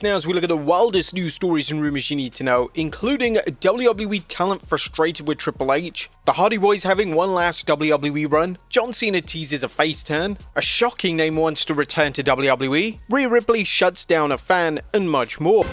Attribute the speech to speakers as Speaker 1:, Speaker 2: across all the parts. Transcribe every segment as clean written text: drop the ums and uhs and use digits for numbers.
Speaker 1: updates now as we look at the wildest news stories and rumors you need to know, including WWE talent frustrated with Triple H, the Hardy Boyz having one last WWE run, John Cena teases a face turn, a shocking name wants to return to WWE, Rhea Ripley shuts down a fan, and much more.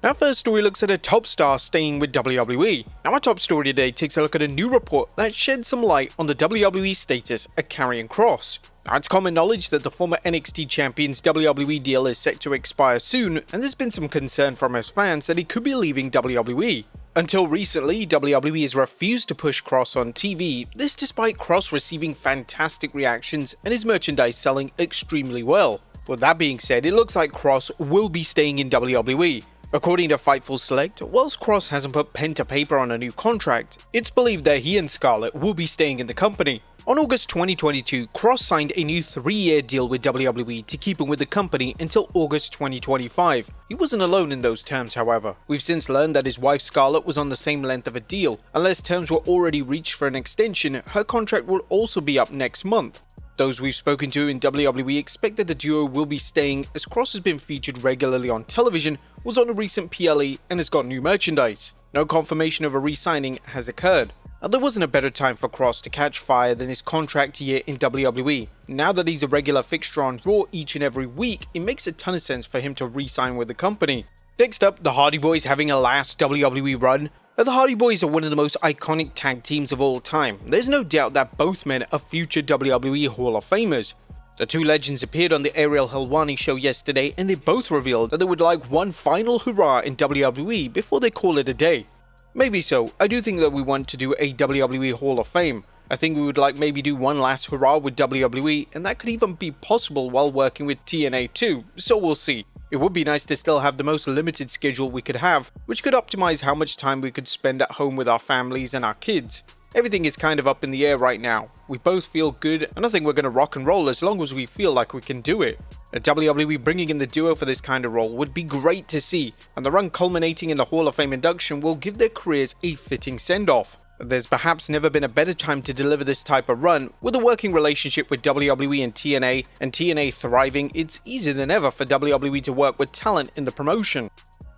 Speaker 1: Our first story looks at a top star staying with WWE. Now our top story today takes a look at a new report that sheds some light on the WWE status of Karrion Kross. Now it's common knowledge that the former NXT champion's WWE deal is set to expire soon, and there's been some concern from his fans that he could be leaving WWE. Until recently, WWE has refused to push Kross on TV, this despite Kross receiving fantastic reactions and his merchandise selling extremely well. With that being said, it looks like Kross will be staying in WWE. According to Fightful Select, whilst Kross hasn't put pen to paper on a new contract, it's believed that he and Scarlett will be staying in the company. On August 2022, Kross signed a new 3-year deal with WWE to keep him with the company until August 2025. He wasn't alone in those terms, however. We've since learned that his wife Scarlett was on the same length of a deal. Unless terms were already reached for an extension, her contract will also be up next month. Those we've spoken to in WWE expect that the duo will be staying, as Kross has been featured regularly on television, was on a recent PLE, and has got new merchandise. No confirmation of a re-signing has occurred. And there wasn't a better time for Kross to catch fire than his contract year in WWE. Now that he's a regular fixture on Raw each and every week, it makes a ton of sense for him to re-sign with the company. Next up, the Hardy Boyz having a last WWE run. The Hardy Boyz are one of the most iconic tag teams of all time. There's no doubt that both men are future WWE Hall of Famers. The two legends appeared on the Ariel Helwani show yesterday, and they both revealed that they would like one final hurrah in WWE before they call it a day. Maybe so. I do think that we want to do a WWE Hall of Fame. I think we would like maybe do one last hurrah with WWE, and that could even be possible while working with TNA too, so we'll see. It would be nice to still have the most limited schedule we could have, which could optimize how much time we could spend at home with our families and our kids. Everything is kind of up in the air right now. We both feel good, and I think we're going to rock and roll as long as we feel like we can do it. A WWE bringing in the duo for this kind of role would be great to see, and the run culminating in the Hall of Fame induction will give their careers a fitting send-off. There's perhaps never been a better time to deliver this type of run. With a working relationship with WWE and TNA thriving, it's easier than ever for WWE to work with talent in the promotion.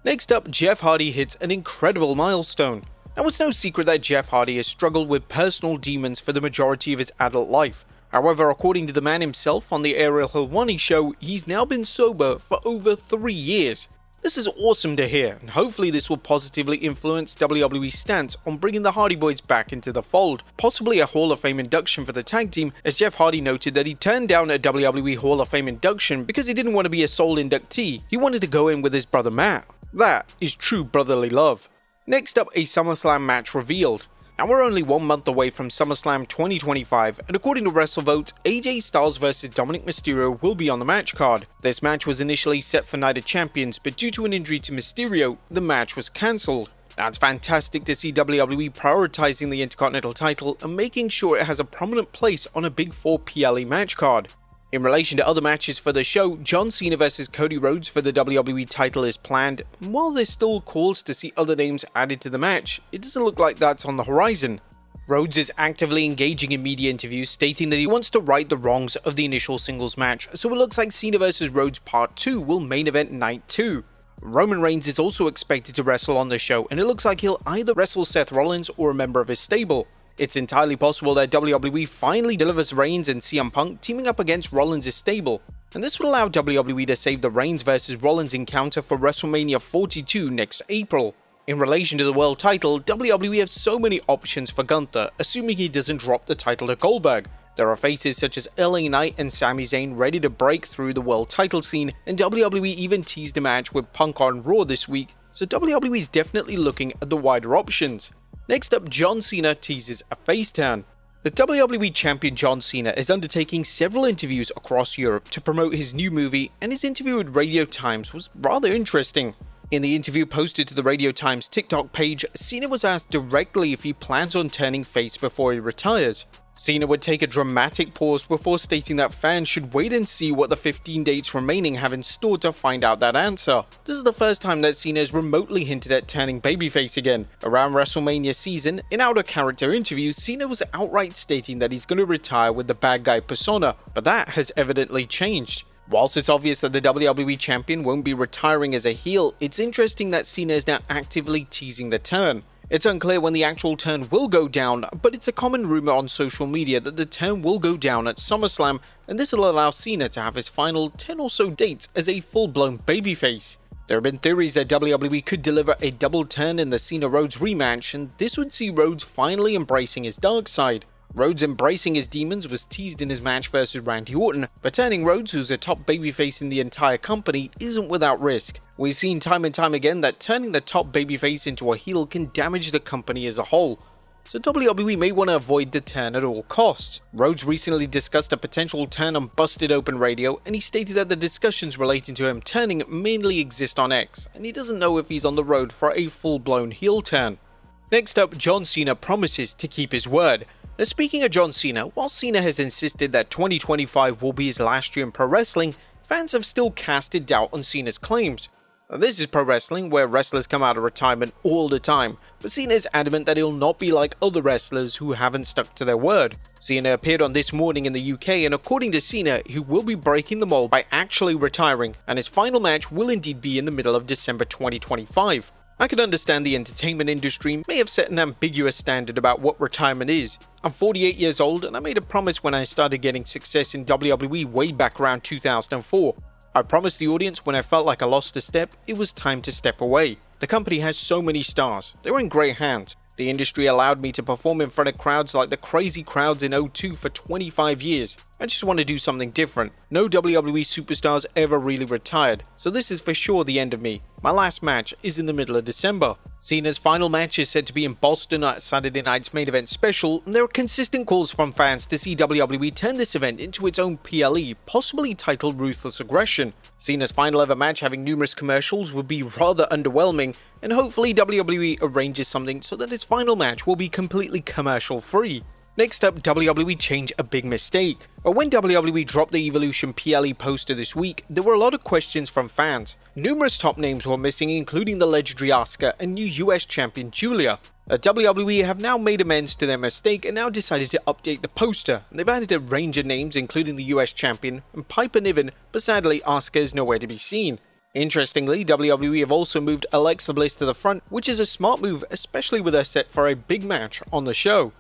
Speaker 1: Next up, Jeff Hardy hits an incredible milestone. Now it's no secret that Jeff Hardy has struggled with personal demons for the majority of his adult life. However, according to the man himself on the Ariel Helwani show, he's now been sober for over 3 years. This is awesome to hear, and hopefully this will positively influence WWE's stance on bringing the Hardy Boyz back into the fold, possibly a Hall of Fame induction for the tag team, as Jeff Hardy noted that he turned down a WWE Hall of Fame induction because he didn't want to be a sole inductee. He wanted to go in with his brother Matt. That is true brotherly love. Next up, a SummerSlam match revealed. Now we're only 1 month away from SummerSlam 2025, and according to WrestleVote, AJ Styles vs Dominic Mysterio will be on the match card. This match was initially set for Night of Champions, but due to an injury to Mysterio, the match was cancelled. Now it's fantastic to see WWE prioritizing the Intercontinental title and making sure it has a prominent place on a Big 4 PLE match card. In relation to other matches for the show, John Cena vs Cody Rhodes for the WWE title is planned, and while there's still calls to see other names added to the match, it doesn't look like that's on the horizon. Rhodes is actively engaging in media interviews, stating that he wants to right the wrongs of the initial singles match, so it looks like Cena vs Rhodes Part 2 will main event Night 2. Roman Reigns is also expected to wrestle on the show, and it looks like he'll either wrestle Seth Rollins or a member of his stable. It's entirely possible that WWE finally delivers Reigns and CM Punk teaming up against Rollins' stable, and this would allow WWE to save the Reigns vs Rollins encounter for WrestleMania 42 next April. In relation to the world title, WWE have so many options for Gunther, assuming he doesn't drop the title to Goldberg. There are faces such as LA Knight and Sami Zayn ready to break through the world title scene, and WWE even teased a match with Punk on Raw this week, so WWE is definitely looking at the wider options. Next up, John Cena teases a face turn. The WWE champion John Cena is undertaking several interviews across Europe to promote his new movie, and his interview with Radio Times was rather interesting. In the interview posted to the Radio Times TikTok page, Cena was asked directly if he plans on turning face before he retires. CENA would take a dramatic pause before stating that fans should wait and see what the 15 dates remaining have in store to find out that answer. This is the first time that CENA has remotely hinted at turning babyface again. Around WrestleMania season, in out-of-character interviews, CENA was outright stating that he's going to retire with the bad guy persona, but that has evidently changed. Whilst it's obvious that the WWE Champion won't be retiring as a heel, it's interesting that CENA is now actively teasing the turn. It's unclear when the actual turn will go down, but it's a common rumor on social media that the turn will go down at SummerSlam, and this will allow CENA to have his final 10 or so dates as a full-blown babyface. There have been theories that WWE could deliver a double turn in the Cena-Rhodes rematch, and this would see Rhodes finally embracing his dark side. Rhodes embracing his demons was teased in his match versus Randy Orton, but turning Rhodes, who's a top babyface in the entire company, isn't without risk. We've seen time and time again that turning the top babyface into a heel can damage the company as a whole, so WWE may want to avoid the turn at all costs. Rhodes recently discussed a potential turn on Busted Open Radio, and he stated that the discussions relating to him turning mainly exist on X, and he doesn't know if he's on the road for a full-blown heel turn. Next up, John Cena promises to keep his word. Now, speaking of John Cena, while Cena has insisted that 2025 will be his last year in pro wrestling, fans have still casted doubt on Cena's claims. Now, this is pro wrestling, where wrestlers come out of retirement all the time, but Cena is adamant that he'll not be like other wrestlers who haven't stuck to their word. Cena appeared on This Morning in the UK, and according to Cena, he will be breaking the mold by actually retiring, and his final match will indeed be in the middle of December 2025. I can understand the entertainment industry may have set an ambiguous standard about what retirement is. I'm 48 years old, and I made a promise when I started getting success in WWE way back around 2004. I promised the audience when I felt like I lost a step, it was time to step away. The company has so many stars, they're in great hands. The industry allowed me to perform in front of crowds like the crazy crowds in 02 for 25 years. I just want to do something different. No WWE superstars ever really retired, so this is for sure the end of me. My last match is in the middle of December. Cena's final match is said to be in Boston at Saturday night's main event special, and there are consistent calls from fans to see WWE turn this event into its own PLE, possibly titled Ruthless Aggression. Cena's final ever match having numerous commercials would be rather underwhelming, and hopefully WWE arranges something so that his final match will be completely commercial free. Next up, WWE changed a big mistake. But when WWE dropped the Evolution PLE poster this week, there were a lot of questions from fans. Numerous top names were missing, including the legendary Asuka and new US champion Julia. WWE have now made amends to their mistake and now decided to update the poster. They've added a range of names, including the US champion and Piper Niven, but sadly Asuka is nowhere to be seen. Interestingly, WWE have also moved Alexa Bliss to the front, which is a smart move, especially with her set for a big match on the show.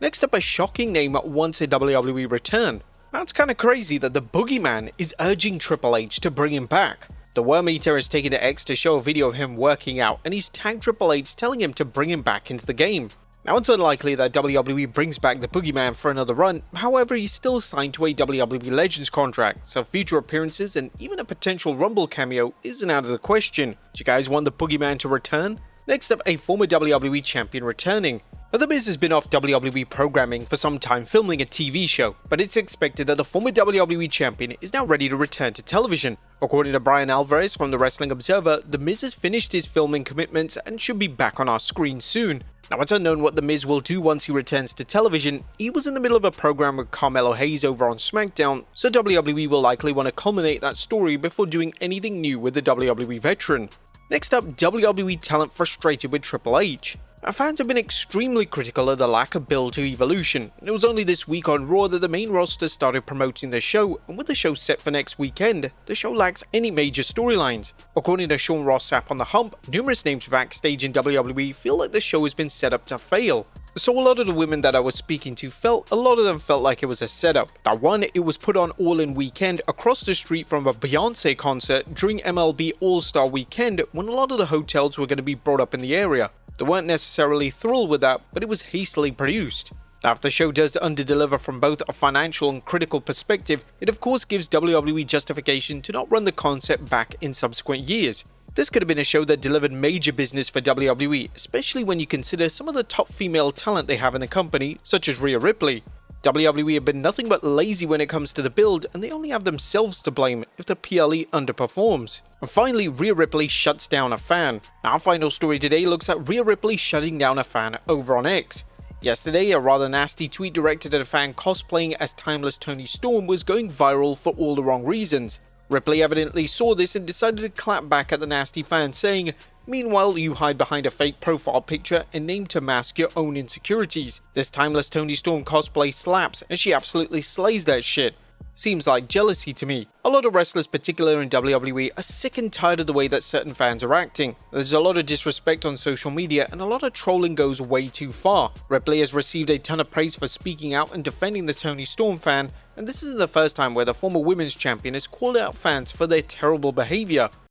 Speaker 1: Next up, a shocking name wants a WWE return. Now it's kinda crazy that the Boogeyman is urging Triple H to bring him back. The Worm Eater has taken to X to show a video of him working out, and he's tagged Triple H telling him to bring him back into the game. Now it's unlikely that WWE brings back the Boogeyman for another run, however he's still signed to a WWE Legends contract, so future appearances and even a potential Rumble cameo isn't out of the question. Do you guys want the Boogeyman to return? Next up, a former WWE champion returning. Now, The Miz has been off WWE programming for some time filming a TV show, but it's expected that the former WWE champion is now ready to return to television. According to Brian Alvarez from the Wrestling Observer, The Miz has finished his filming commitments and should be back on our screen soon. Now, it's unknown what The Miz will do once he returns to television. He was in the middle of a program with Carmelo Hayes over on SmackDown, so WWE will likely want to culminate that story before doing anything new with the WWE veteran. Next up, WWE talent frustrated with Triple H. Now, fans have been extremely critical of the lack of build to Evolution. It was only this week on Raw that the main roster started promoting the show, and with the show set for next weekend, the show lacks any major storylines. According to Sean Ross Sapp on The Hump, numerous names backstage in WWE feel like the show has been set up to fail. So a lot of the women that I was speaking to felt like it was a setup. Now, one, it was put on All In Weekend across the street from a Beyonce concert during MLB All-Star Weekend when a lot of the hotels were going to be brought up in the area. They weren't necessarily thrilled with that, but it was hastily produced. Now, if the show does underdeliver from both a financial and critical perspective, it of course gives WWE justification to not run the concept back in subsequent years. This could have been a show that delivered major business for WWE, especially when you consider some of the top female talent they have in the company, such as Rhea Ripley. WWE have been nothing but lazy when it comes to the build, and they only have themselves to blame if the PLE underperforms. And finally, Rhea Ripley shuts down a fan. Our final story today looks at Rhea Ripley shutting down a fan over on X. Yesterday, a rather nasty tweet directed at a fan cosplaying as timeless Toni Storm was going viral for all the wrong reasons. Ripley evidently saw this and decided to clap back at the nasty fan, saying, "Meanwhile, you hide behind a fake profile picture and name to mask your own insecurities. This timeless Toni Storm cosplay slaps and she absolutely slays that shit. Seems like jealousy to me." A lot of wrestlers, particularly in WWE, are sick and tired of the way that certain fans are acting. There's a lot of disrespect on social media and a lot of trolling goes way too far. Ripley has received a ton of praise for speaking out and defending the Toni Storm fan, and this isn't the first time where the former women's champion has called out fans for their terrible behavior.